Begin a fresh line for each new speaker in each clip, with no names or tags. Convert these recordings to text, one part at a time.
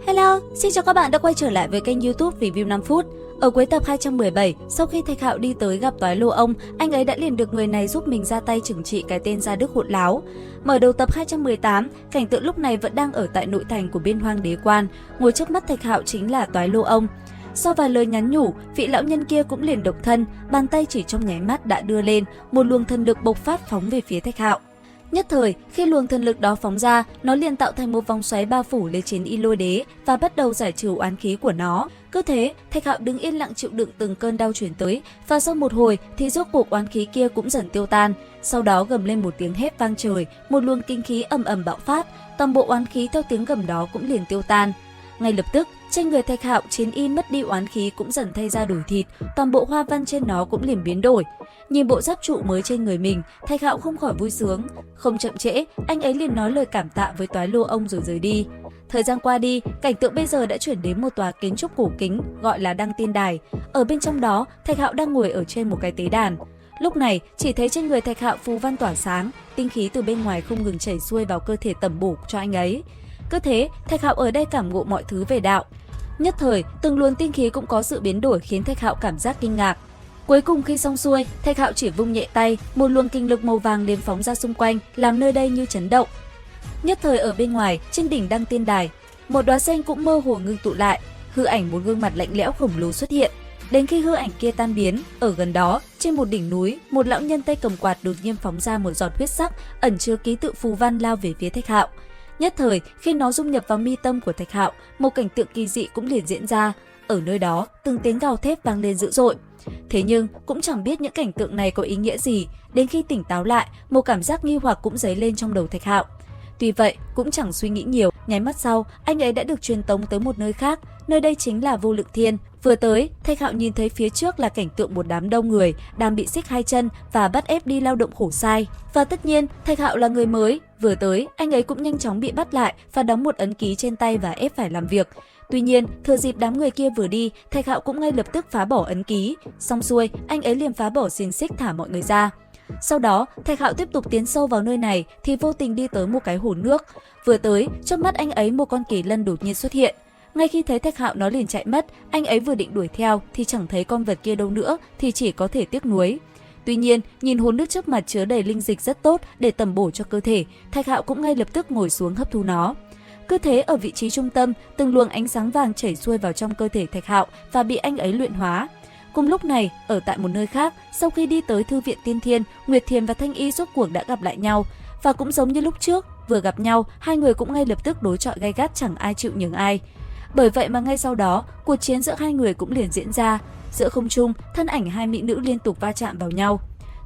Hello, xin chào các bạn đã quay trở lại với kênh YouTube Review 5 phút. Ở cuối tập 217, sau khi Thạch Hạo đi tới gặp Toái Lô Ông, anh ấy đã liền được người này giúp mình ra tay trừng trị cái tên Gia Đức hỗn láo. Mở đầu tập 218, cảnh tượng lúc này vẫn đang ở tại nội thành của Biên Hoang Đế Quan, ngồi trước mắt Thạch Hạo chính là Toái Lô Ông. Sau vài lời nhắn nhủ, vị lão nhân kia cũng liền độc thân, bàn tay chỉ trong nháy mắt đã đưa lên, một luồng thần lực bộc phát phóng về phía Thạch Hạo. Nhất thời, khi luồng thần lực đó phóng ra, nó liền tạo thành một vòng xoáy bao phủ lên trên Y Lôi Đế và bắt đầu giải trừ oán khí của nó. Cứ thế, Thạch Hạo đứng yên lặng chịu đựng từng cơn đau truyền tới, và sau một hồi thì rốt cuộc oán khí kia cũng dần tiêu tan. Sau đó gầm lên một tiếng hét vang trời, một luồng kinh khí ầm ầm bạo phát, toàn bộ oán khí theo tiếng gầm đó cũng liền tiêu tan. Ngay lập tức, trên người Thạch Hạo chiến y mất đi oán khí cũng dần thay ra đổi thịt, toàn bộ hoa văn trên nó cũng liền biến đổi. Nhìn bộ giáp trụ mới trên người mình, Thạch Hạo không khỏi vui sướng. Không chậm trễ, anh ấy liền nói lời cảm tạ với Toái Lô Ông rồi rời đi. Thời gian qua đi, cảnh tượng bây giờ đã chuyển đến một tòa kiến trúc cổ kính gọi là Đăng Tiên Đài. Ở bên trong đó, Thạch Hạo đang ngồi ở trên một cái tế đàn. Lúc này, chỉ thấy trên người Thạch Hạo phù văn tỏa sáng, tinh khí từ bên ngoài không ngừng chảy xuôi vào cơ thể tẩm bổ cho anh ấy. Cứ thế, Thạch Hạo ở đây cảm ngộ mọi thứ về đạo. Nhất thời, từng luồng tinh khí cũng có sự biến đổi khiến Thạch Hạo cảm giác kinh ngạc. Cuối cùng khi xong xuôi, Thạch Hạo chỉ vung nhẹ tay, một luồng kinh lực màu vàng liền phóng ra xung quanh, làm nơi đây như chấn động. Nhất thời ở bên ngoài, trên đỉnh Đăng Tiên Đài, một đóa sen cũng mơ hồ ngưng tụ lại, hư ảnh một gương mặt lạnh lẽo khổng lồ xuất hiện. Đến khi hư ảnh kia tan biến, ở gần đó, trên một đỉnh núi, một lão nhân tay cầm quạt đột nhiên phóng ra một giọt huyết sắc, ẩn chứa ký tự phù văn lao về phía Thạch Hạo. Nhất thời, khi nó dung nhập vào mi tâm của Thạch Hạo, một cảnh tượng kỳ dị cũng liền diễn ra. Ở nơi đó, từng tiếng gào thét vang lên dữ dội. Thế nhưng, cũng chẳng biết những cảnh tượng này có ý nghĩa gì, đến khi tỉnh táo lại, một cảm giác nghi hoặc cũng dấy lên trong đầu Thạch Hạo. Tuy vậy, cũng chẳng suy nghĩ nhiều, nháy mắt sau, anh ấy đã được truyền tống tới một nơi khác, nơi đây chính là Vô Lượng Thiên. Vừa tới, Thạch Hạo nhìn thấy phía trước là cảnh tượng một đám đông người đang bị xích hai chân và bắt ép đi lao động khổ sai. Và tất nhiên, Thạch Hạo là người mới, vừa tới, anh ấy cũng nhanh chóng bị bắt lại và đóng một ấn ký trên tay và ép phải làm việc. Tuy nhiên, thừa dịp đám người kia vừa đi, Thạch Hạo cũng ngay lập tức phá bỏ ấn ký. Xong xuôi, anh ấy liền phá bỏ xiềng xích thả mọi người ra. Sau đó, Thạch Hạo tiếp tục tiến sâu vào nơi này thì vô tình đi tới một cái hồ nước. Vừa tới, trước mắt anh ấy một con kỳ lân đột nhiên xuất hiện. Ngay khi thấy Thạch Hạo nó liền chạy mất, anh ấy vừa định đuổi theo thì chẳng thấy con vật kia đâu nữa thì chỉ có thể tiếc nuối. Tuy nhiên, nhìn hồ nước trước mặt chứa đầy linh dịch rất tốt để tẩm bổ cho cơ thể, Thạch Hạo cũng ngay lập tức ngồi xuống hấp thu nó. Cứ thế ở vị trí trung tâm, từng luồng ánh sáng vàng chảy xuôi vào trong cơ thể Thạch Hạo và bị anh ấy luyện hóa. Cùng lúc này, ở tại một nơi khác, sau khi đi tới Thư viện Tiên Thiên, Nguyệt Thiềm và Thanh Y rốt cuộc đã gặp lại nhau. Và cũng giống như lúc trước, vừa gặp nhau, hai người cũng ngay lập tức đối chọi gay gắt chẳng ai chịu nhường ai. Bởi vậy mà ngay sau đó, cuộc chiến giữa hai người cũng liền diễn ra. Giữa không trung, thân ảnh hai mỹ nữ liên tục va chạm vào nhau.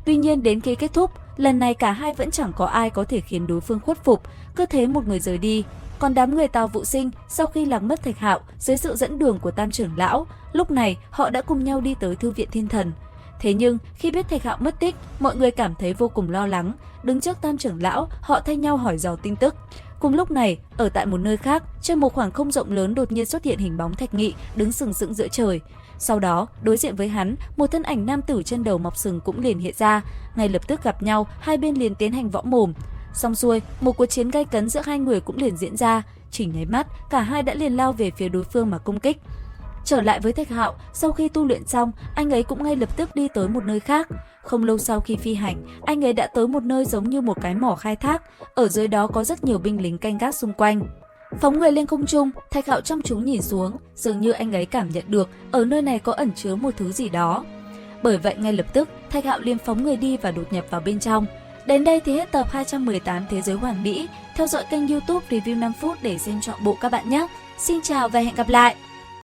Tuy nhiên đến khi kết thúc, lần này cả hai vẫn chẳng có ai có thể khiến đối phương khuất phục, cứ thế một người rời đi. Còn đám người Tào Vũ Sinh, sau khi lạc mất Thạch Hạo, dưới sự dẫn đường của Tam trưởng lão, lúc này họ đã cùng nhau đi tới Thư viện Thiên Thần. Thế nhưng, khi biết Thạch Hạo mất tích, mọi người cảm thấy vô cùng lo lắng. Đứng trước Tam trưởng lão, họ thay nhau hỏi dò tin tức. Cùng lúc này, ở tại một nơi khác, trên một khoảng không rộng lớn đột nhiên xuất hiện hình bóng Thạch Nghị đứng sừng sững giữa trời. Sau đó, đối diện với hắn, một thân ảnh nam tử trên đầu mọc sừng cũng liền hiện ra. Ngay lập tức gặp nhau, hai bên liền tiến hành võ mồm. Xong xuôi, một cuộc chiến gay cấn giữa hai người cũng liền diễn ra. Chỉ nháy mắt, cả hai đã liền lao về phía đối phương mà công kích. Trở lại với Thạch Hạo, sau khi tu luyện xong, anh ấy cũng ngay lập tức đi tới một nơi khác. Không lâu sau khi phi hành, anh ấy đã tới một nơi giống như một cái mỏ khai thác. Ở dưới đó có rất nhiều binh lính canh gác xung quanh. Phóng người lên không trung, Thạch Hạo chăm chú nhìn xuống, dường như anh ấy cảm nhận được ở nơi này có ẩn chứa một thứ gì đó. Bởi vậy ngay lập tức, Thạch Hạo liền phóng người đi và đột nhập vào bên trong. Đến đây thì hết tập 218 Thế giới hoàn mỹ. Theo dõi kênh YouTube Review 5 phút để xem trọn bộ các bạn nhé. Xin chào và hẹn gặp lại!